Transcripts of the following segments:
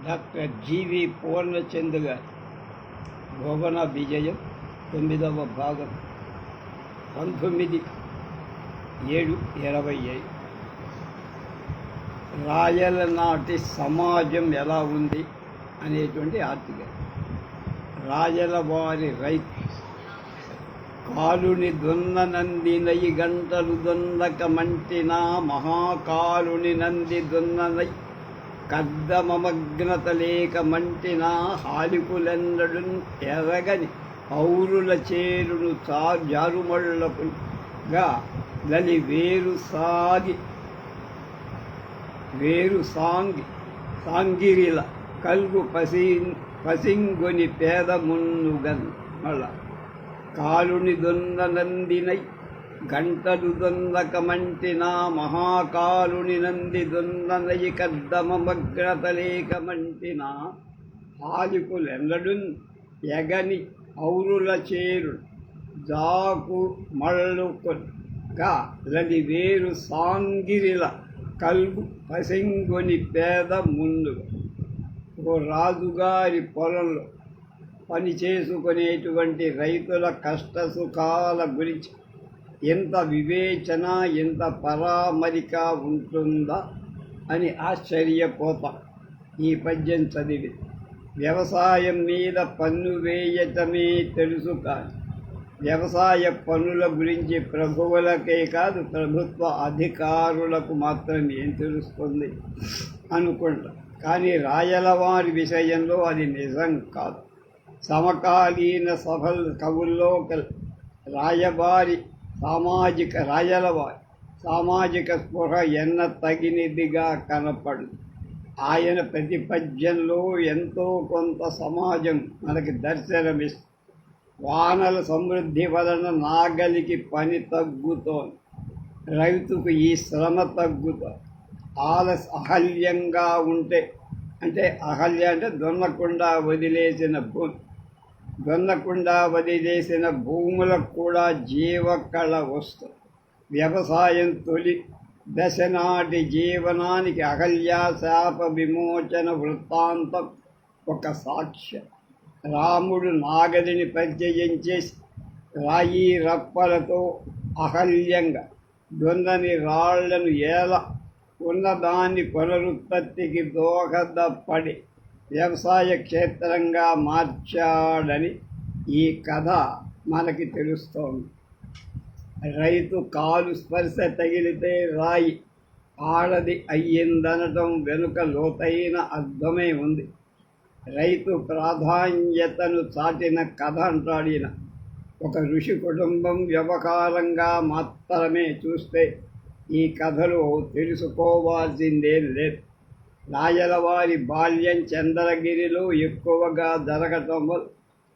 Doctor జీవి పూర్ణచంద్ గారి భువన విజయం 9వ భాగం 19/7/25. రాయల నాటి సమాజం ఎలా ఉంది అనేటువంటి ఆర్టికల్. రాయల వారి రైతు కాలుని దున్ననందినై గంటలు దొందక మంటినా మహాకాలుని నంది దున్ననై కద్దమగ్నత లేక మంటినా హాలికులెన్నడు ఎరగని పౌరుల చేరును జారుమళ్ళపుగా లలి వేరు సాంగిరిల కల్గు పసింగొని పేద మున్నుగన్ మళ్ళా కాలుని దొందనందినై గంటలు దొందక మంటినా మహాకాలుని నంది దొందనయి కద్దమగ్నత లేక మంటినా హాలికులెన్నడున్ ఎగని ఔరుల చేరు జాకు మళ్ళుగా లలి వేరు సాంగిరిల కల్గు పసింగొని పేద ముందుగా. ఓ రాజుగారి పొలంలో పని చేసుకునేటువంటి రైతుల కష్టసుఖాల గురించి ఎంత వివేచన, ఎంత పరామరిక ఉంటుందా అని ఆశ్చర్యపోతాం ఈ పద్యం చదివి. వ్యవసాయం మీద పన్ను వేయటమే తెలుసు కానీ వ్యవసాయ పన్నుల గురించి ప్రభువులకే కాదు ప్రభుత్వ అధికారులకు మాత్రం ఏం తెలుస్తుంది అనుకుంటా. కానీ రాయలవారి విషయంలో అది నిజం కాదు. సమకాలీన కవుల్లో రాయలవారి సామాజిక స్పృహ ఎన్న తగినదిగా కనపడు. ఆయన ప్రతి పద్యంలో ఎంతో కొంత సమాజం మనకి దర్శనమిస్తుంది. వానల సమృద్ధి వలన నాగలికి పని తగ్గుతోంది, రైతుకు ఈ శ్రమ తగ్గుతోంది. అహల్యంగా ఉంటే అంటే అహల్య అంటే దున్నకుండా వదిలేసిన భూములకు కూడా జీవకళ వస్తుంది. వ్యవసాయం తొలి దశ నాటి జీవనానికి అహల్యా శాప విమోచన వృత్తాంతం ఒక సాక్ష్యం. రాముడు నాగలిని పరిచయం చేసి రాయి రప్పలతో అహల్యంగా దొందని రాళ్లను ఉన్నదాన్ని పునరుత్పత్తికి దోహదపడి వ్యవసాయ క్షేత్రంగా మార్చాడని ఈ కథ మనకి తెలుస్తోంది. రైతు కాలు స్పర్శ తగిలితే రాయి ఆడది అయ్యిందనటం వెనుక లోతైన అర్థమే ఉంది. రైతు ప్రాధాన్యతను చాటిన కథ అంటాడిన ఒక ఋషి కుటుంబం వ్యవహారంగా మాత్రమే చూస్తే ఈ కథలో తెలుసుకోవాల్సిందే లేదు. రాయలవారి బాల్యం చంద్రగిరిలో ఎక్కువగా జరగటం వల్ల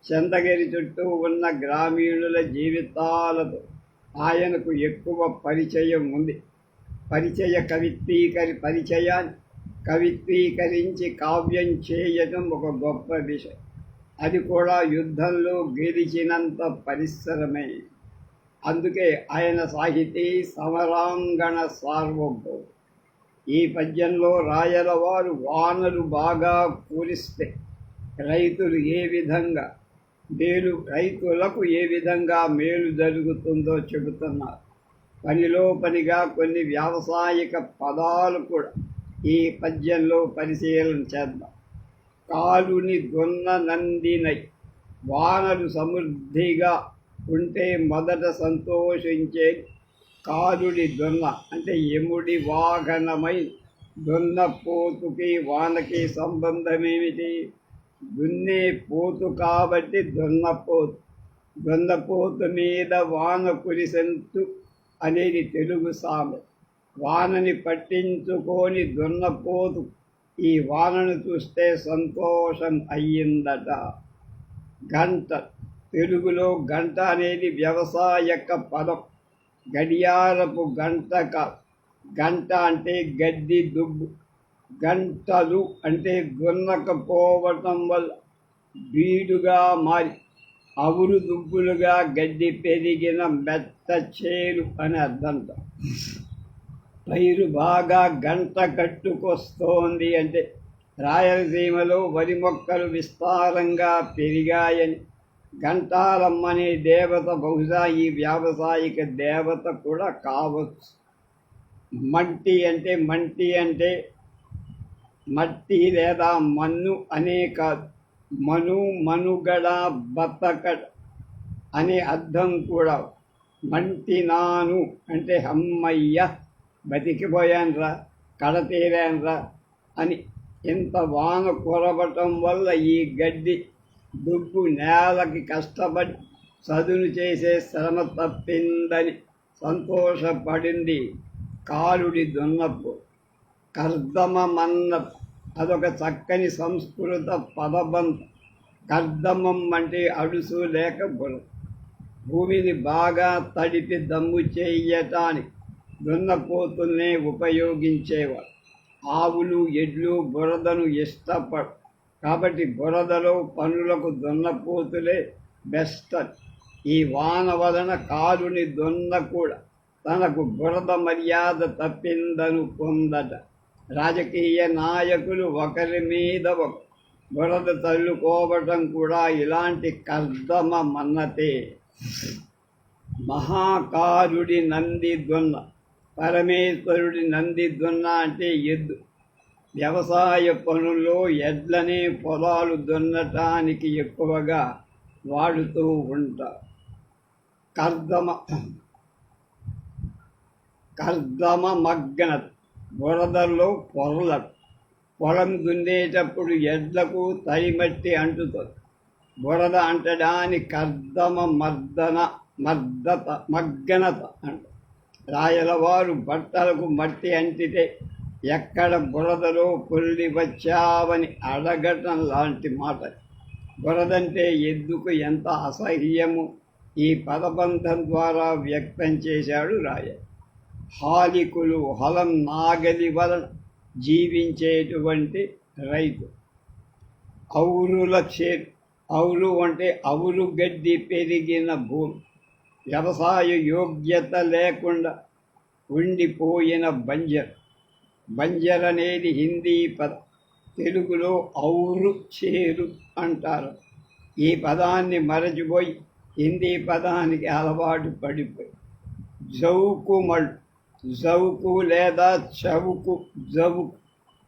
చంద్రగిరి చుట్టూ ఉన్న గ్రామీణుల జీవితాలతో ఆయనకు ఎక్కువ పరిచయం ఉంది. పరిచయాన్ని కవిత్వీకరించి కావ్యం చేయటం ఒక గొప్ప విషయం. అది కూడా యుద్ధంలో గెలిచినంత పరిశ్రమే. అందుకే ఆయన సాహితీ సమరాంగణ సార్వభౌమ. ఈ పద్యంలో రాయలవారు వానలు బాగా కురిస్తే రైతులకు ఏ విధంగా మేలు జరుగుతుందో చెబుతున్నారు. పనిలో పనిగా కొన్ని వ్యావసాయిక పదాలు కూడా ఈ పద్యంలో పరిశీలన చేద్దాం. కాలుని దున్ననందినై వానలు సమృద్ధిగా ఉంటే మొదట సంతోషించే కాలుడి దున్న అంటే యముడి వాహనమై దున్నపోతుకి వానకి సంబంధమేమిటి? దున్నే పోతు కాబట్టి దున్నపోతు మీద వాన కురిసెంతు అనేది తెలుగు సామెత. వానని పట్టించుకొని దున్నపోతు ఈ వానను చూస్తే సంతోషం అయ్యిందట. గంట, తెలుగులో గంట అనేది వ్యవసాయక పదం. గడియారపు గంట అంటే గడ్డి దుబ్బు. గంటలు అంటే దున్నకపోవటం వల్ల బీడుగా మారి అవురు దుబ్బులుగా గడ్డి పెరిగిన మెత్త చేలు అని అర్థంట. పైరు బాగా గంట కట్టుకొస్తోంది అంటే రాయలసీమలో వరి మొక్కలు విస్తారంగా పెరిగాయని, ఘంటాలమ్మనే దేవత బహుశా ఈ వ్యావసాయిక దేవత కూడా కావచ్చు. మంటి అంటే మట్టి లేదా మన్ను అనే కాదు, మనుగడ, బతకడ అనే అర్థం కూడా. మంటినాను అంటే అమ్మయ్య బతికిపోయాన్రా, కడతీరాన్రా అని. ఇంత వాన కురవటం వల్ల ఈ గడ్డి దుబ్బు నేలకి కష్టపడి చదును చేసే శ్రమ తప్పిందని సంతోషపడింది కాలుడి దున్నపు. కర్దమమన్న అదొక చక్కని సంస్కృత పదబంధం. కర్దమం అంటే అడుసు లేక బురద. భూమిని బాగా తడిపి దమ్ము చేయటానికి దున్నపోతుల్నే ఉపయోగించేవారు. ఆవులు, ఎడ్లు బురదను ఇష్టపడు కాబట్టి బురదలో పనులకు దున్నపోతులే బెస్ట్. ఈ వాన వలన కాలుని దున్న కూడా తనకు బురద మర్యాద తప్పిందనుకుందట. రాజకీయ నాయకులు ఒకరి మీద ఒక బురద తల్లుకోవటం కూడా ఇలాంటి కర్దమ మన్నతే. మహాకారుడి నంది దున్న, పరమేశ్వరుడి నంది దున్న అంటే ఎద్దు. వ్యవసాయ పనుల్లో ఎడ్లనే పొలాలు దున్నటానికి ఎక్కువగా వాడుతూ ఉంటారు. కర్దమ మగ్గనత, బురదల్లో పొరలట. పొలం దున్నేటప్పుడు ఎడ్లకు తడిమట్టి అంటుతుంది. బురద అంటడానికి కర్దమ మగ్గనత అంట. రాయలవారు బట్టలకు మట్టి అంటితే ఎక్కడ బురదలో పొల్లి వచ్చావని అడగటం లాంటి మాట. బురదంటే ఎద్దుకు ఎంత అసహ్యము ఈ పదబంధం ద్వారా వ్యక్తం చేశాడు రాయ. హాలికులు, హలం నాగలి వలన జీవించేటువంటి రైతు. ఔరుల చేరు, ఔరు అంటే ఔరు గడ్డి పెరిగిన భూమి. వ్యవసాయ యోగ్యత లేకుండా ఉండిపోయిన బంజర్ అనేది హిందీ పదం. తెలుగులో ఔరు చేరు అంటారు. ఈ పదాన్ని మరచిపోయి హిందీ పదానికి అలవాటు పడిపోయి జౌకు లేదా చవుకు, జవుకు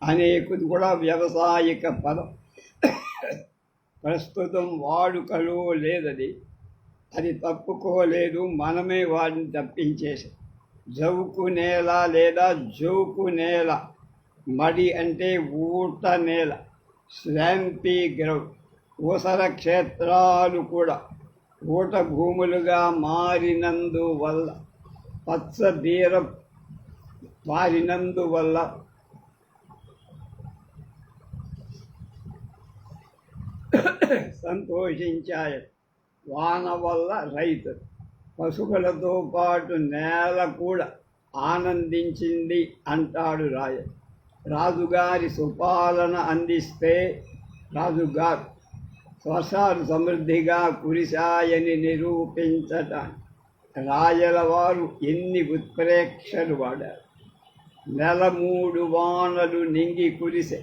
అనేకుది కూడా వ్యవసాయిక పదం. ప్రస్తుతం వాడుకలో లేదది. అది తప్పుకోలేదు, మనమే వాడిని తప్పించేసాం. జవుకు నేల లేదా జౌకు నేల, మడి అంటే ఊట నేల, స్వాంపీ గ్రౌండ్. ఊసర క్షేత్రాలు కూడా ఊట భూములుగా మారినందువల్ల, పచ్చ బీర మారినందువల్ల సంతోషించాయి. వాన వల్ల రైతు, పశువులతో పాటు నేల కూడా ఆనందించింది అంటాడు రాయ. రాజుగారి సుపాలన అందిస్తే రాజుగారు వర్షాలు సమృద్ధిగా కురిశాయని నిరూపించటానికి రాయల వారు ఎన్ని ఉత్ప్రేక్షలు వాడారు. 3 వానలు నింగి కురిసే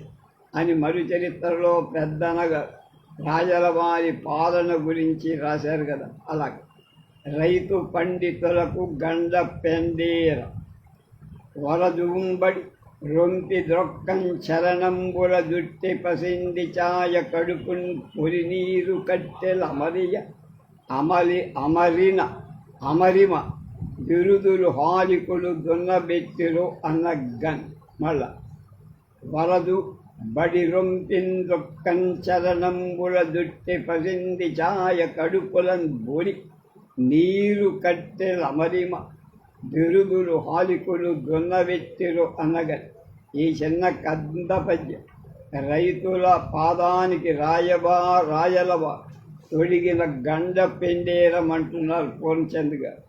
అని మరుచరిత్రలో పెద్దనగా రాజల వారి పాలన గురించి రాశారు కదా. అలాగే రైతు పండితులకు గండ పెండేర, వరజుంబడి రొంపి ద్రొక్కం చరణంబుల జుట్టి పసింది ఛాయ కడుపున్ పొరినీరు కట్టెల అమరిమ బిరుదులు హాలికులు దున్నబెట్టిరు అన్నగన్. మళ్ళా వరదు బడి రొంపిందొక్కం చరణంబుల జుట్టి పసింది ఛాయ కడుపులన్ బొరి నీరు కట్టెలమరిమ బిరుదులు హాలికులు దున్నబెట్టిరు అనగన్. ఈ చిన్న కంద పద్యం రైతుల పాదానికి రాయలవా తొడిగిన గండ పెండేరం అంటున్నారు పూర్ణచంద్ గారు.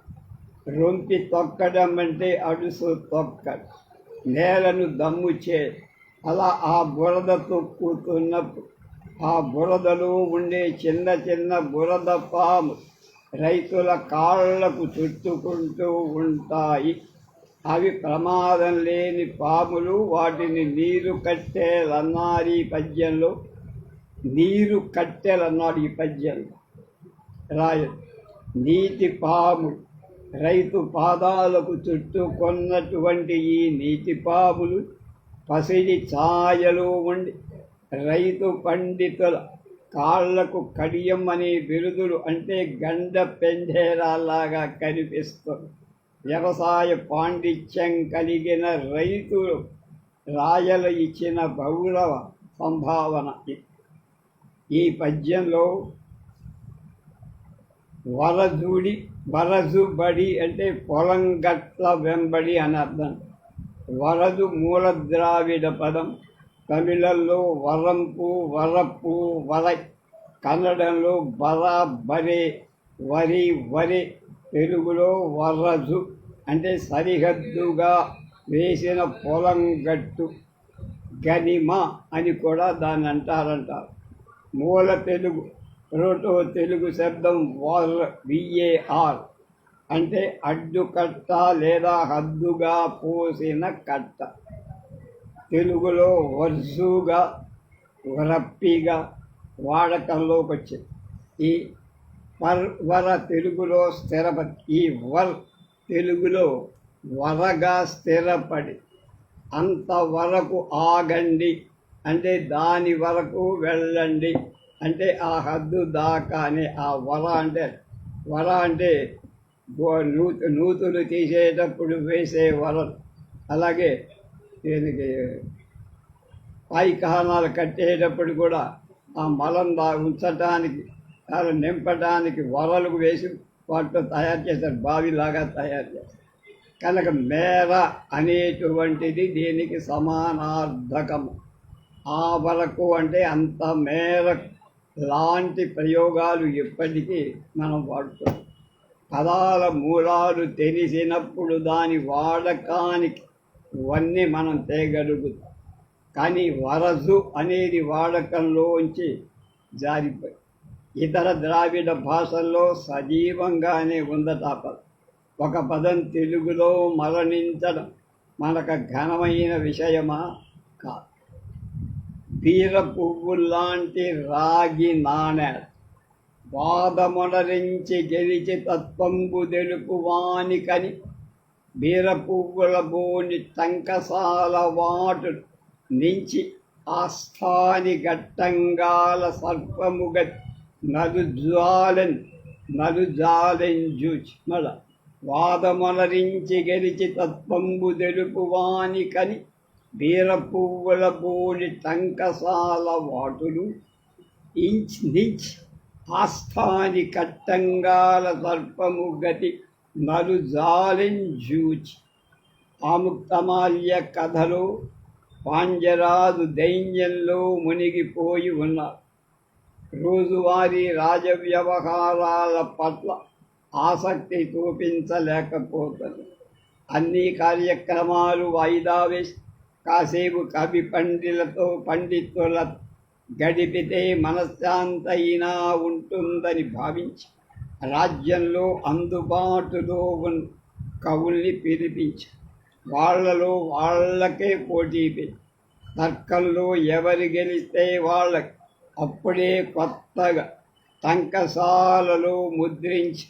రొంపి తొక్కడం అంటే అడుసు తొక్కడం, నేలను దమ్ము చే. అలా ఆ బురద తొక్కుతున్నప్పుడు ఆ బురదలో ఉండే చిన్న చిన్న బురద పాము రైతుల కాళ్లకు చుట్టుకుంటూ ఉంటాయి. అవి ప్రమాదం లేని పాములు, వాటిని నీరు కట్టెలన్నారు ఈ పద్యంలో. నీరు కట్టెలన్నాడు ఈ పద్యంలో రాయడు. నీటి పాములు, రైతు పాదాలకు చుట్టుకొన్నటువంటి ఈ నీటి పాములు పసిడి ఛాయలో ఉండి రైతు పండితుల కాళ్లకు కడియం అనే బిరుదులు అంటే గండ పెండేరాల్లాగా కనిపిస్తుంది. వ్యవసాయ పాండిత్యం కలిగిన రైతులు రాయలు ఇచ్చిన గౌరవ సంభావన. ఈ పద్యంలో వరజుబడి అంటే పొలం గట్ల వెంబడి అని అర్థం. వరదు మూల ద్రావిడ పదం. తమిళంలో వరంపు, వరప్పు, వరై. కన్నడంలో బర, బరే, వరి, వరి. తెలుగులో వరజు అంటే సరిహద్దుగా వేసిన పొలం గట్టు. గనిమ అని కూడా దాన్ని అంటారంటారు. మూల తెలుగు ప్రోటో తెలుగు శబ్దం VAR అంటే అడ్డుకట్ట లేదా హద్దుగా పోసిన కట్ట. తెలుగులో వర్జుగా, రప్పిగా వాడకంలోకి వచ్చింది. ఈ వర తెలుగులో స్థిరపడి, ఈ తెలుగులో వరగా స్థిరపడి, అంతవరకు ఆగండి అంటే దాని వరకు వెళ్ళండి అంటే ఆ హద్దు దాకానే. ఆ వర అంటే నూతులు తీసేటప్పుడు వేసే వరం. అలాగే దీనికి పాయికానాలు కట్టేటప్పుడు కూడా ఆ మలం ఉంచటానికి, నింపడానికి వరలు వేసి వాటితో తయారు చేస్తారు, బావిలాగా తయారు చేస్తారు. కనుక మేర అనేటువంటిది దీనికి సమానార్థకము. ఆ వరకు అంటే అంత మేర లాంటి ప్రయోగాలు ఇప్పటికీ మనం వాడుతున్నాం. పదాల మూలాలు తెలిసినప్పుడు దాని వాడకానికి ఇవన్నీ మనం తేగలుగుతాం. కానీ వరజు అనేది వాడకంలోంచి జారిపోయి ఇతర ద్రావిడ భాషల్లో సజీవంగానే ఉందట. ఒక పదం తెలుగులో మరణించడం మనకు ఘనమైన విషయమా? కాదు. బీర పువ్వుల్లాంటి రాగి నాణేలు వాదమొనరించి గెలిచి తత్వంబు తెలుపు వానికని బీర పువ్వుల బోని టంకసాల వాటు నుంచి ఆస్థాని గట్టంగాల సర్పముగ నలుజాలెన్ జూచి మళ్ళ వాదమొనరించి గెలిచి తత్వంబు తెలుపు వానికని బీర పువ్వుల బోని టంకసాల వాటులు నుంచి ఆస్థాని కట్టంగాల సర్పము గతి నలుజాలెంజూచి. ఆముక్తమాల్య కథలో పాంజరాజు దైన్యంలో మునిగిపోయి ఉన్నారు. రోజువారీ రాజవ్యవహారాల పట్ల ఆసక్తి చూపించలేకపోతుంది. అన్ని కార్యక్రమాలు వాయిదా వేసి కాసేపు కవి పండితుల గడిపితే మనశ్శాంతైనా ఉంటుందని భావించి రాజ్యంలో అందుబాటులో ఉన్న కవుల్ని పిలిపించి వాళ్లలో వాళ్ళకే పోటీ పెట్టి తర్కంలో ఎవరు గెలిస్తే వాళ్ళకి అప్పుడే కొత్తగా టంకసాలలో ముద్రించి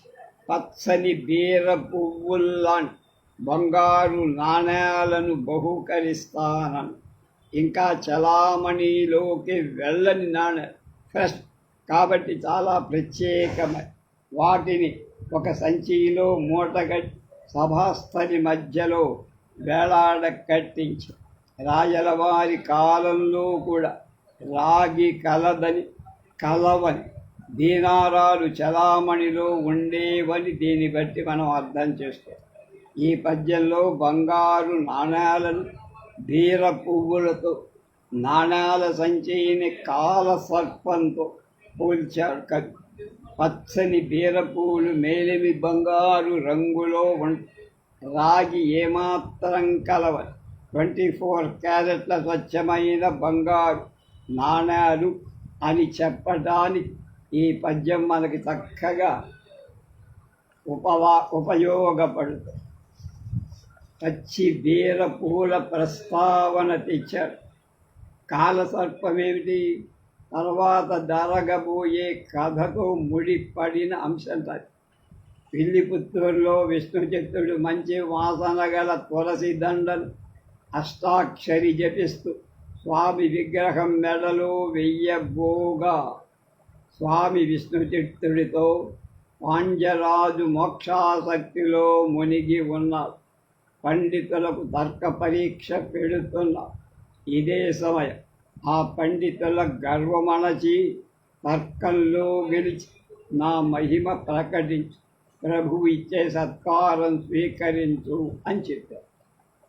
పచ్చని బీర పువ్వుల్లాంటి బంగారు నాణేలను బహూకరిస్తానని. ఇంకా చలామణిలోకి వెళ్ళని నాణేలు, ఫ్రెష్ కాబట్టి చాలా ప్రత్యేకమైన వాటిని ఒక సంచిలో మూటగట్టి సభాస్థలి మధ్యలో వేలాడ కట్టించి రాయలవారి కాలంలో కూడా రాగి కలవని దీనారాలు చలామణిలో ఉండేవని దీన్ని బట్టి మనం అర్థం చేసుకోవాలి. ఈ పద్యంలో బంగారు నాణేలను బీర పువ్వులతో, నాణేల సంచిని కాల సర్పంతో పోల్చాడు కవి. పచ్చని బీర పువ్వులు మేలిమి బంగారు రంగులో రాగి ఏమాత్రం కలవని 24 క్యారెట్ల స్వచ్ఛమైన బంగారు నాణేలు అని చెప్పడానికి ఈ పద్యం మనకి చక్కగా ఉపయోగపడుతుంది. పచ్చి బీర పూల ప్రస్తావన తెచ్చాడు. కాలసర్పమేమిటి? తర్వాత జరగబోయే కథతో ముడిపడిన అంశం. పిల్లిపుత్తూరులో విష్ణుచిత్తుడు మంచి వాసన గల తులసి దండను అష్టాక్షరి జపిస్తూ స్వామి విగ్రహం మెడలో వెయ్యబోగా స్వామి విష్ణుచిత్తుడితో పాండ్యరాజు మోక్షాసక్తిలో మునిగి ఉన్నారు. పండితులకు తర్క పరీక్ష పెడుతున్నారు. ఇదే సమయం ఆ పండితుల గర్వమణచి తర్కంలో గెలిచి నా మహిమ ప్రకటించు, ప్రభువు ఇచ్చే సత్కారం స్వీకరించు అని చెప్పారు.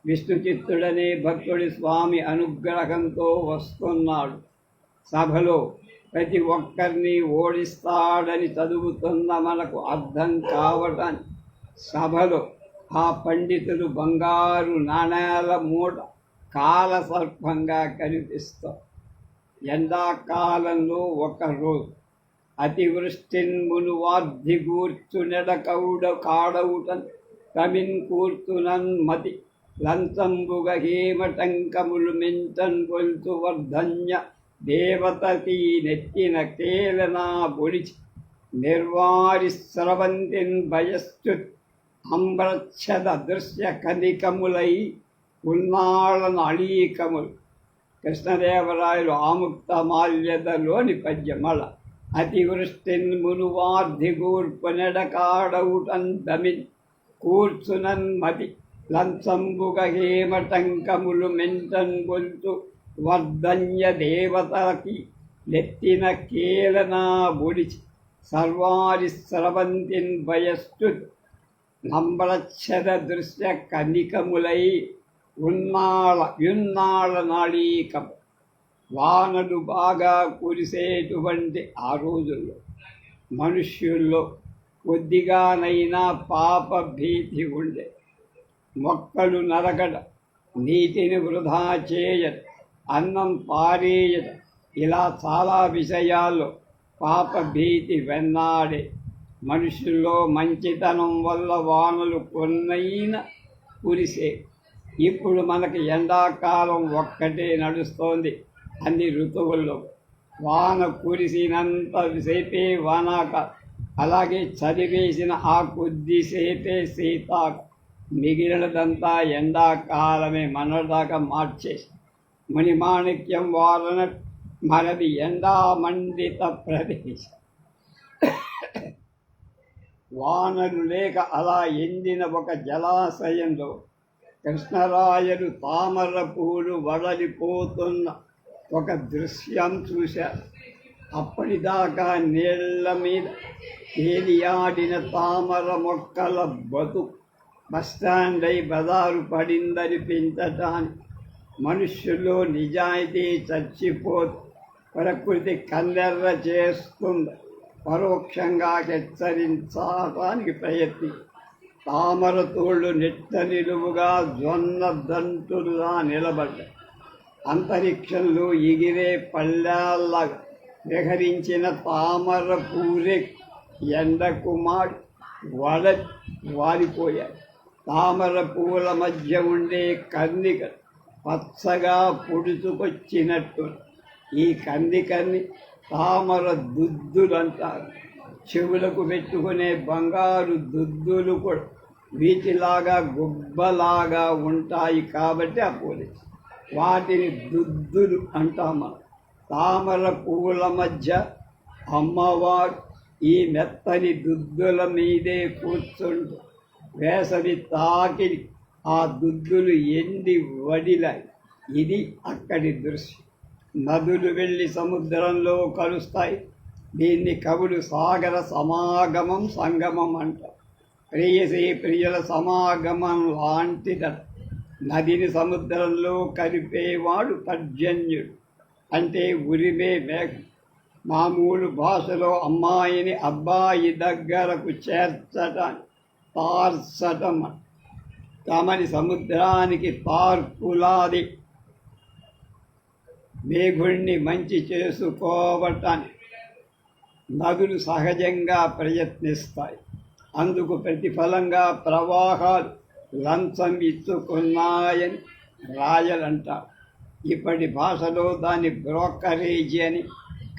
విష్ణుచిత్తుడనే భక్తుడి స్వామి అనుగ్రహంతో వస్తున్నాడు. సభలో ప్రతి ఒక్కరిని ఓడిస్తాడని చదువుతున్న మనకు అర్థం కావటానికి సభలో ఆ పండితులు బంగారు నాణేల మూట కాలసర్పంగా కనిపిస్తారు. ఎండాకాలంలో ఒకరోజు అతివృష్టిన్ మునువార్ధి కూర్చునెడ కాడవుటన్ కమిన్ కూర్చునన్ మతి లంచంబుగ హేమటంకములు మెంచన్ కొల్తు వర్ధన్య దేవతీ నెత్తిన కేలనా పొడిచి నిర్వారి స్రవంతిన్ భయశ్చుత్ అంబ్రచ్ఛద దృశ్య కనికములై ఉన్నాళ్ళను అళీకములు. కృష్ణదేవరాయలు ఆముక్తమాల్యదలోని పద్యమళ అతివృష్టిన్ మునువార్ధి కూర్పునెడకాడవుటన్ దమిన్ కూర్చునన్ మతి లంచంబుగ హేమటంకములు మెంటన్ గొల్తు వర్ధన్య దేవతకి నెత్తిన కేలనా బొడిచి సర్వారి స్రవంతిన్ భయస్థు నంబరచ్ఛద దృశ్య కనికములై ఉన్నాళ్ళ నాళీకము. వానలు బాగా కురిసేటువంటి ఆ రోజుల్లో మనుష్యుల్లో కొద్దిగానైనా పాప భీతి ఉండే. మొక్కలు నరకట, నీటిని వృధా చేయట, అన్నం పారేయట, ఇలా చాలా విషయాల్లో పాప భీతి వెన్నాడే. మనుషుల్లో మంచితనం వల్ల వానలు కొన్నైనా కురిసే. ఇప్పుడు మనకి ఎండాకాలం ఒక్కటే నడుస్తోంది అన్ని ఋతువుల్లో. వాన కురిసినంత సేపే వానాకాలం, అలాగే చదివేసిన ఆ కొద్దిసేపే శీతాకాలం, మిగిలినదంతా ఎండాకాలమే మనదాకా మార్చేసి. మణిమాణిక్యం వారన మనది ఎండామండిత ప్రదేశం. వానలు లేక అలా ఎండిన ఒక జలాశయంలో కృష్ణరాయలు తామర పూలు వడలిపోతున్న ఒక దృశ్యం చూశారు. అప్పటిదాకా నీళ్ల మీద తేలియాడిన తామర మొక్కల బతుకు బస్టాండ్ అయి బజారు పడిందని పెంచటానికి మనుష్యుల్లో నిజాయితీ చచ్చిపోతూ ప్రకృతి కన్నెర్ర చేస్తుంది. పరోక్షంగా హెచ్చరించడానికి ప్రయత్ని తామర తోళ్ళు నెట్ట నిలువుగా జొన్న దంటులా నిలబడ్డాయి. అంతరిక్షంలో ఎగిరే పళ్ళాల్లాగా విహరించిన తామర పూరే ఎండకు మాడి వారిపోయాయి. తామర పూల మధ్య ఉండే కన్నిక పచ్చగా పొడుచుకొచ్చినట్టు. ఈ కన్నికని తామర దుద్దులు అంటారు. చెవులకు పెట్టుకునే బంగారు దుద్దులు కూడా వీటిలాగా గుబ్బలాగా ఉంటాయి కాబట్టి ఆ పోలీసు వాటిని దుద్దులు అంటాము. తామర పువ్వుల మధ్య అమ్మవారు ఈ మెత్తని దుద్దుల మీదే కూర్చుంటూ వేసవి తాకిడి ఆ దుద్దులు ఎండి వడిలాయి. ఇది అక్కడి దృశ్యం. నదులు వెళ్ళి సముద్రంలో కలుస్తాయి. దీన్ని కవులు సాగర సమాగమం సంగమం అంటారు. ప్రేయసి ప్రియుల సమాగమం లాంటిదట. నదిని సముద్రంలో కలిపేవాడు పర్జన్యుడు, అంటే ఉరిమే మేఘం. మామూలు భాషలో అమ్మాయిని అబ్బాయి దగ్గరకు చేర్చటాన్ని తార్చటం. తమని సముద్రానికి తార్పులాది మేఘుణ్ణి మంచి చేసుకోవటానికి నదులు సహజంగా ప్రయత్నిస్తాయి. అందుకు ప్రతిఫలంగా ప్రవాహాలు లంచం ఇచ్చుకున్నాయని రాయలంటారు. ఇప్పటి భాషలో దాన్ని బ్రోకరేజీ అని,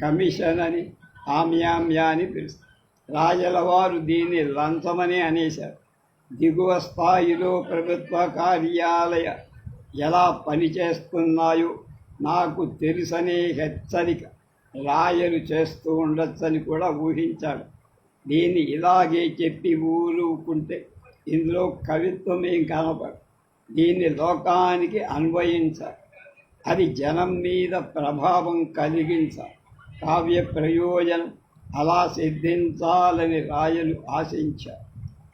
కమిషన్ అని, ఆమ్యామ్యా అని పిలుస్తారు. రాజల వారు దీన్ని లంచమని అనేశారు. దిగువ స్థాయిలో ప్రభుత్వ కార్యాలయ ఎలా పనిచేస్తున్నాయో నాకు తెలుసనే హెచ్చరిక రాయలు చేస్తూ ఉండొచ్చని కూడా ఊహించాడు. దీన్ని ఇలాగే చెప్పి ఊరుకుంటే ఇందులో కవిత్వం ఏం కనపడు. దీన్ని లోకానికి అన్వయించాలి. అది జనం మీద ప్రభావం కలిగించాలి. కావ్య ప్రయోజనం అలా సిద్ధించాలని రాయలు ఆశించారు.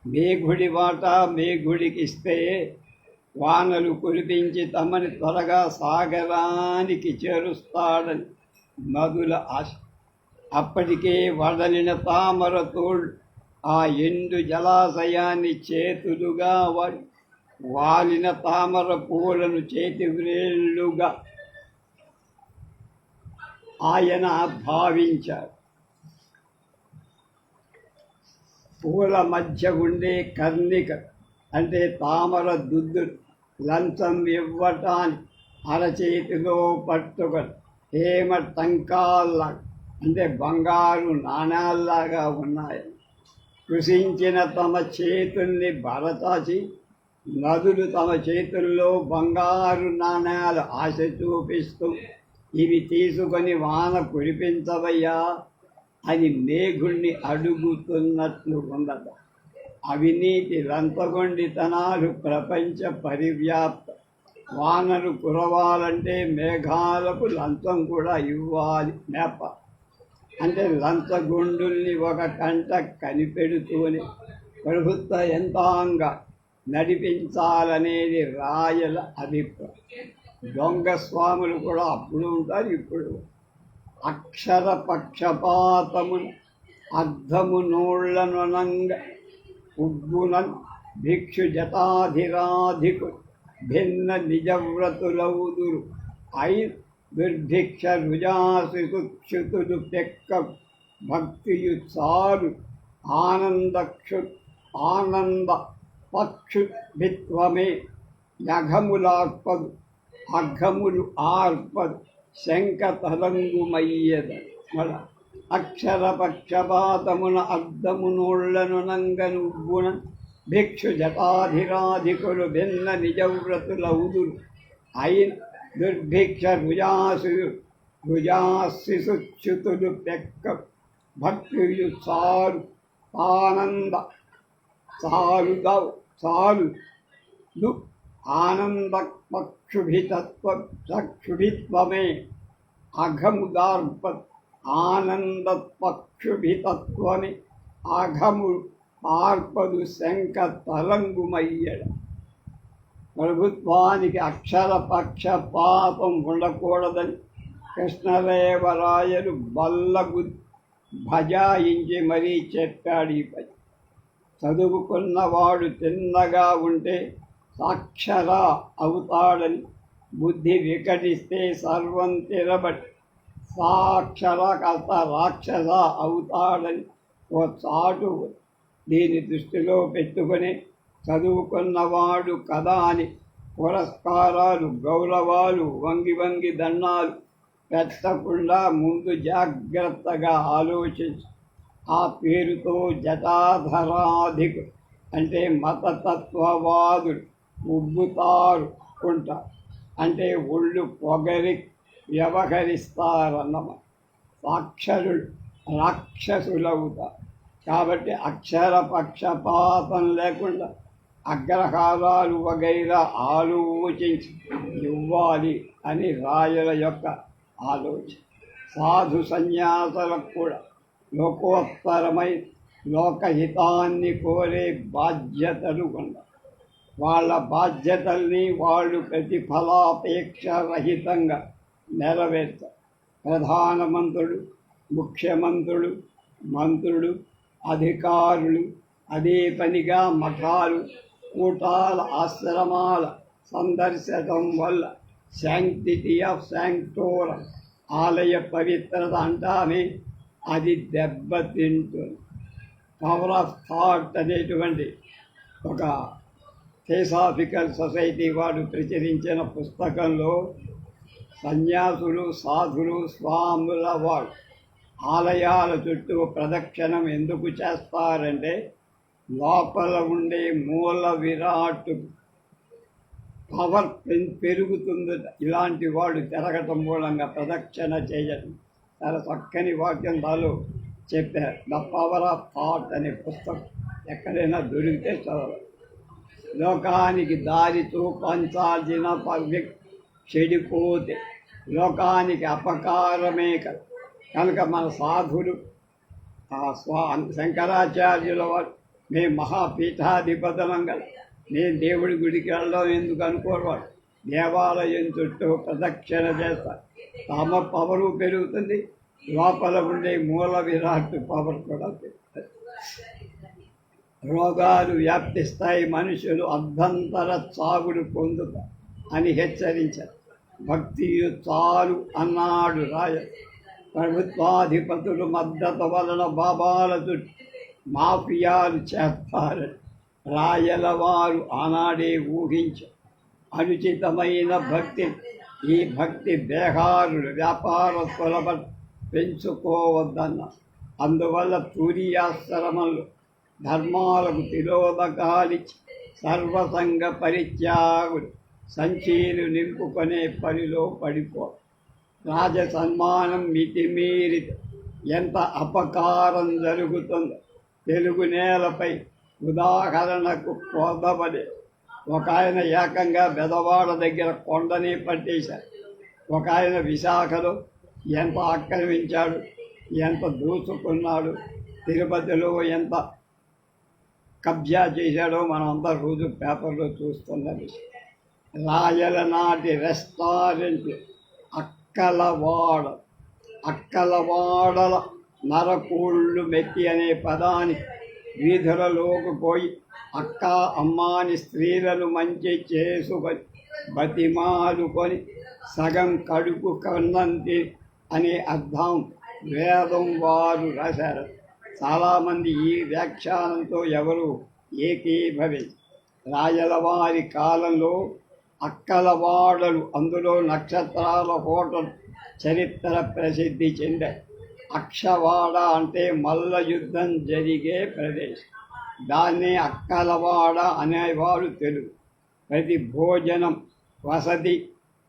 మేఘుడి వాటా మేఘుడికి ఇస్తే వానలు కురిపించి తమని త్వరగా సాగరానికి చేరుస్తాడని నదుల ఆశ. అప్పటికే వడలిన తామర తోళ్ళు ఆ ఎండు జలాశయాన్ని చేతులుగా వాలిన తామర పూలను చేతి వ్రేళ్లుగా ఆయన భావించారు. పూల మధ్య ఉండే కర్ణిక అంటే తామర దుద్దులు లంచం ఇవ్వటానికి అరచేతిలో పట్టుకొని హేమ టంకాల్లాగా అంటే బంగారు నాణాల్లాగా ఉన్నాయి. కృషించిన తమ చేతుల్ని బరచాచి నదులు తమ చేతుల్లో బంగారు నాణాలు ఆశ చూపిస్తూ ఇవి తీసుకొని వాన కురిపించవయ్యా అని మేఘుణ్ణి అడుగుతున్నట్లు ఉండదు. అవినీతి లంచగొండితనాలు ప్రపంచ పరివ్యాప్త. వానలు కురవాలంటే మేఘాలకు లంచం కూడా ఇవ్వాలి. మేప అంటే లంచగొండుల్ని ఒక కంట కనిపెడుతూనే ప్రభుత్వ యంత్రాంగ నడిపించాలనేది రాయల అభిప్రాయం. దొంగ స్వాములు కూడా అప్పుడు ఉంటారు, ఇప్పుడు. అక్షర పక్షపాతమును అర్థము నోళ్లనునంగ ఉగ్గునన్ భిక్షు జటాధిరాధికు భిన్న నిజవ్రతులవుదురు ఐ దుర్భిక్ష రుజాసుక్షుతులు పెక్క భక్తియు చాలు ఆనంద పక్షుభిత్వమే యఘములార్పదు అఘములు ఆర్పదు శంక తలంగుమయ్యద. మళ్ళా అక్షర పక్షపాతమున అర్థమునోళ్లను నంగనుగ్గున భిక్షు జటాధిరాధికులు భిన్న నిజవ్రతులవుదురు అయిన దుర్భిక్ష రుజాశిశుచ్యుతులు పెక్క భక్తులు చాలు ఆనంద చాలు ఆనంద పక్షుభిత్వమే అఘముదార్ప ఆనంద పక్షుభితత్వమే అఘము ఆర్పదు శంక తలంగుమయ్యడ. ప్రభుత్వానికి అక్షర పక్షపాతం ఉండకూడదని కృష్ణదేవరాయలు బల్లగు భజాయించి మరీ చెప్పాడు. ఈ పని చదువుకున్నవాడు తిన్నగా ఉంటే సాక్షర అవుతాడని, బుద్ధి వికటిస్తే సర్వం తిరబడి సాక్షర కర్త రాక్షస అవుతాడని ఓ చాటు. దీని దృష్టిలో పెట్టుకుని చదువుకున్నవాడు కదా అని పురస్కారాలు గౌరవాలు వంగి వంగి దండాలు పెట్టకుండా ముందు జాగ్రత్తగా ఆలోచించి ఆ పేరుతో జటాధరాధికు అంటే మతతత్వవాదులు ఉబ్బుతారు ఉంటారు. అంటే ఒళ్ళు పొగరి వ్యవహరిస్తారన్నమాట. సాక్షరులు రాక్షసులవుతారు. కాబట్టి అక్షర పక్షపాతం లేకుండా అగ్రహారాలు వగైరా ఆలోచించి ఇవ్వాలి అని రాయల యొక్క ఆలోచన. సాధు సన్యాసులకు కూడా లోకోత్తరమై లోకహితాన్ని కోరే బాధ్యతలు ఉన్నాయి. వాళ్ళ బాధ్యతల్ని వాళ్ళు ప్రతిఫలాపేక్ష రహితంగా నెరవేర్చారు. ప్రధానమంత్రులు, ముఖ్యమంత్రులు, మంత్రులు, అధికారులు అదే పనిగా మఠాలు, కూటాల, ఆశ్రమాల సందర్శనం వల్ల శాంక్టిటీ ఆఫ్ శాంక్టోరం ఆలయ పవిత్రత అంటామే అది దెబ్బతింటుంది. పవర్ ఆఫ్ థాట్ అనేటువంటి ఒక థియోసాఫికల్ సొసైటీ వారు ప్రచురించిన పుస్తకంలో సన్యాసులు, సాధులు, స్వాముల వారు ఆలయాల చుట్టూ ప్రదక్షిణం ఎందుకు చేస్తారంటే లోపల ఉండే మూల విరాట్ పవర్ పెరుగుతుంది. ఇలాంటి వాడు తిరగటం మూలంగా ప్రదక్షిణ చేయడం చాలా చక్కని వాక్యం దాలో చెప్పారు. ద పవర్ ఆఫ్ థాట్ అనే పుస్తకం ఎక్కడైనా దొరికితే చదవాలి. లోకానికి దారి చూపించాల్సిన వ్యక్తి చెడిపోతే లోకానికి అపకారమే కనుక మన సాధులు శంకరాచార్యుల వారు మేము మహాపీఠాధిపతనం గల నేను దేవుడి గుడికి వెళ్ళడం ఎందుకు అనుకోవాడు. దేవాలయం చుట్టూ ప్రదక్షిణ చేస్తారు. తమ పవరు పెరుగుతుంది, లోపల ఉండే మూల విరాట్ పవర్ కూడా పెరుగుతుంది. రోగాలు వ్యాప్తిస్తాయి, మనుషులు అర్ధంతర చావుడు పొందుతారు అని హెచ్చరించారు. భక్తి చాలు అన్నాడు రాయ. ప్రభుత్వాధిపతులు మద్దతు వలన బాబాల చుట్టూ మాఫియాలు చేస్తారని రాయల వారు ఆనాడే ఊహించారు. అనుచితమైన భక్తి, ఈ భక్తి బేహారులు వ్యాపారస్తుల పెంచుకోవద్దన్న. అందువల్ల తూర్యాశ్రమంలో ధర్మాలకు తిలోదకాలిచ్చి సర్వసంగ పరిత్యాగులు సంచీలు నింపుకునే పనిలో పడిపో. రాజ సన్మానం మితిమీరి ఎంత అపకారం జరుగుతుందో తెలుగు నేలపై ఉదాహరణకు కోదబడే ఒక ఆయన ఏకంగా బెదవాడ దగ్గర కొండని పట్టేశారు. ఒక ఆయన విశాఖలో ఎంత ఆక్రమించాడు, ఎంత దూసుకున్నాడు, తిరుపతిలో ఎంత కబ్జా చేశాడో మనం అంతా రోజు పేపర్లో చూస్తున్నది. రాయల నాటి రెస్టారెంట్లు అక్కలవాడల నరకూళ్ళు మెత్తి అనే పదానికి వీధులలోకి పోయి అక్క అమ్మాని స్త్రీలను మంచి చేసుకొని బతిమాలుకొని సగం కడుపు కన్నంతి అనే అర్థం వేదం వారు రాశారు. చాలామంది ఈ వ్యాఖ్యానంతో ఎవరు ఏకీభవించి రాయలవారి కాలంలో అక్కలవాడలు, అందులో నక్షత్రాల హోటల్ చరిత్ర ప్రసిద్ధి చెందాయి. అక్షవాడ అంటే మల్ల యుద్ధం జరిగే ప్రదేశం. దాన్నే అక్కలవాడ అనేవారు తెలుగు. ప్రతి భోజనం, వసతి,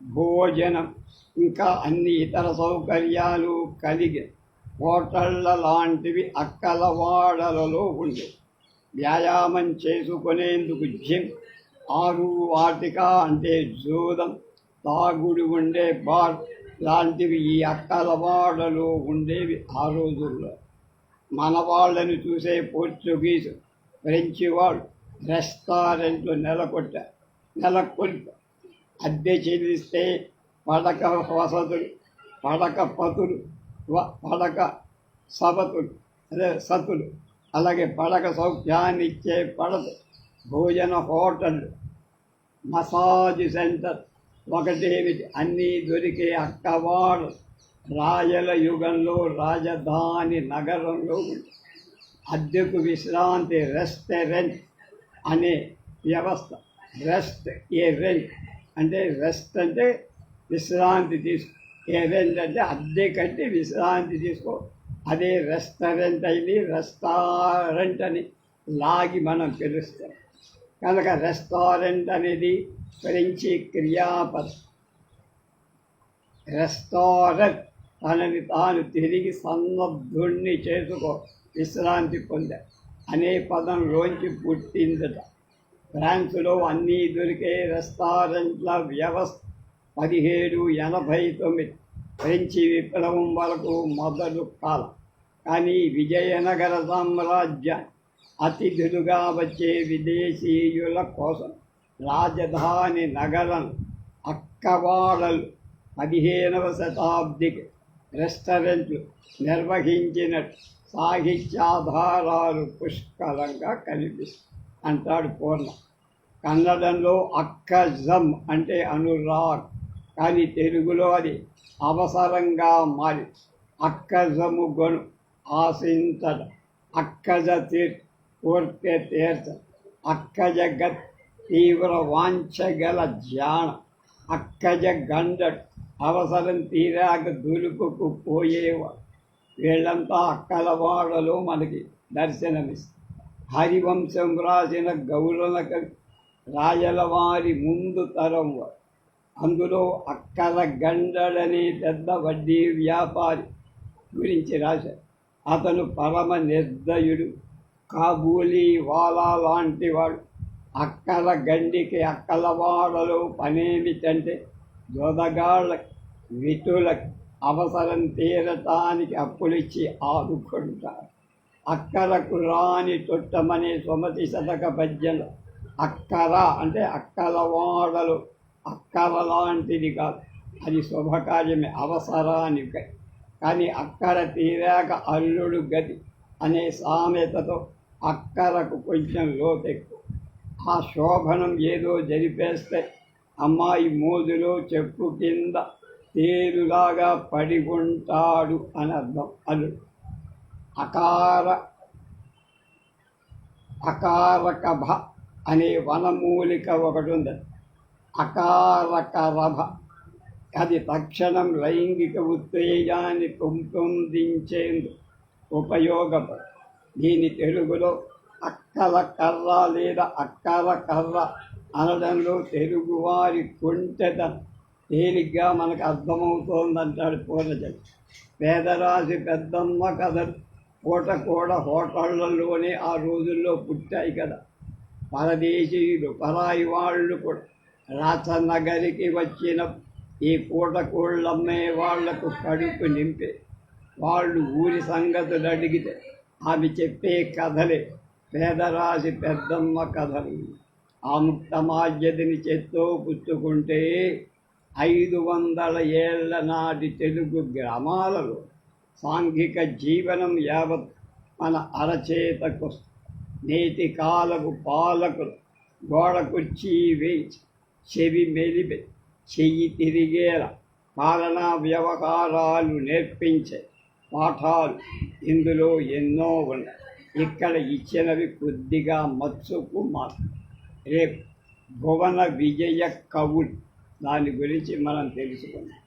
భోజనం ఇంకా అన్ని ఇతర సౌకర్యాలు కలిగి హోటళ్ళ లాంటివి అక్కలవాడలలో ఉండే. వ్యాయామం చేసుకునేందుకు జిమ్, ఆరు వాటిక అంటే జూదం, తాగుడు ఉండే బార్ లాంటివి ఈ అక్కలవాడలో ఉండేవి ఆ రోజుల్లో. మన వాళ్ళని చూసే పోర్చుగీసు, ఫ్రెంచి వాళ్ళు రెస్టారెంట్లు నెలకొల్పారు. అద్దె చెల్లిస్తే పడక వసతులు, పడక పతులు, పడక సతులు, అలాగే పడక సౌఖ్యాన్ని ఇచ్చే పడత, భోజన హోటల్, మసాజ్ సెంటర్ ఒకటేమిటి అన్నీ దొరికే అక్కవాడు రాయల యుగంలో రాజధాని నగరంలో ఉంది. అద్దెకు విశ్రాంతి రెస్టారెంట్ అనే వ్యవస్థ. రెస్ట్ ఏ రెంట్ అంటే రెస్ట్ అంటే విశ్రాంతి తీసుకో, ఏ రెంట్ అంటే అద్దె కట్టి విశ్రాంతి తీసుకో. అదే రెస్టారెంట్ అయింది. రెస్టారెంట్ అని లాగి మనం పిలుస్తాం కనుక రెస్టారెంట్ అనేది ఫ్రెంచి క్రియాపదం. రెస్టారెంట్ తనని తాను తిరిగి సన్నద్ధుణ్ణి చేసుకో, విశ్రాంతి పొందా అనే పదంలోంచి పుట్టిందట. ఫ్రాన్స్లో అన్నీ దొరికే రెస్టారెంట్ల వ్యవస్థ 1789 ఫ్రెంచి విప్లవం వరకు మొదలు కాలం. కానీ విజయనగర సామ్రాజ్యం అతిథులుగా వచ్చే విదేశీయుల కోసం రాజధాని నగరం అక్కవాడలు 15వ శతాబ్దికి రెస్టారెంట్లు నిర్వహించినట్టు సాహిత్యాధారాలు పుష్కలంగా కనిపిస్తాయి అంటాడు పూర్ణ. కన్నడంలో అక్కజం అంటే అనురాగ్, కానీ తెలుగులో అది అవసరంగా మారి అక్కజము గొను ఆశించడం, అక్కజ తీర్ కోర్కె తీర్చ, అక్కజ గత్ తీవ్ర వాంఛగల జాణ అక్కజ గండడు అవసరం తీరాక దులుపుకు పోయేవాడు. వీళ్ళంతా అక్కలవాడలో మనకి దర్శనమిస్తారు. హరివంశం రాసిన గౌరవ కవి రాయలవారి ముందు తరం వాడు. అందులో అక్కల గండడనే పెద్ద వడ్డీ వ్యాపారి గురించి రాశారు. అతను పరమ నిర్దయుడు, కాబూలీ వాలా లాంటివాడు. అక్కల గండికి అక్కలవాడలో పనేమిటంటే జొదగాళ్ళకి విటులకు అవసరం తీరటానికి అప్పులిచ్చి ఆదుకుంటారు. అక్కరకు రాని తొట్టమనే సుమతి శతక పద్యంలో అక్కర అంటే అక్కలవాడలు అక్కర లాంటిది కాదు, అది శుభకార్యమే, అవసరానికి. కానీ అక్కర తీరాక అల్లుడు గతి అనే సామెతతో అక్కరకు కొంచెం లోతెక్కువ. ఆ శోభనం ఏదో జరిపేస్తే అమ్మాయి మోదులో చెప్పు కింద తేలులాగా పడి ఉంటాడు అని అర్థం. అల్లుడు అకారకభ అనే వనమూలిక ఒకటి ఉంది. అకారకరభ అది తక్షణం లైంగిక ఉత్తేజాన్ని పెంపొందించేందుకు ఉపయోగపడు. దీని తెలుగులో అక్కల కర్ర లేదా అక్కల కర్ర అనడంలో తెలుగువారి కుంటెతనం తేలిగ్గా మనకు అర్థమవుతోందంటాడు పూర్వజలు. పేదరాశి పెద్దమ్మ కథలు పూట కూడా హోటళ్లలోనే ఆ రోజుల్లో పుట్టాయి కదా. పరదేశీయులు పరాయి వాళ్ళు కూడా రాచనగరికి వచ్చిన ఈ పూట కోళ్ళమ్మే వాళ్లకు కడుపు నింపే. వాళ్ళు ఊరి సంగతులు అడిగితే ఆమె చెప్పే కథలే పేదరాశి పెద్దమ్మ కథలు. ఆ ముక్తమాద్యతని చేత్తో పుచ్చుకుంటే 500 ఏళ్ల నాటి తెలుగు గ్రామాలలో సాంఘిక జీవనం యావత్ మన అరచేతకు. నేటి కాలపు పాలకులు గోడ కుర్చీ వేచి చెవి మెలిపి చెయ్యి తిరిగేలా పాలనా వ్యవహారాలు నేర్పించే పాఠాలు ఇందులో ఎన్నో ఉన్నాయి. ఇక్కడ ఇచ్చినవి కొద్దిగా మచ్చుకు మాత్రం. రేపు భువన విజయ కవులు దాని గురించి మనం తెలుసుకుందాం.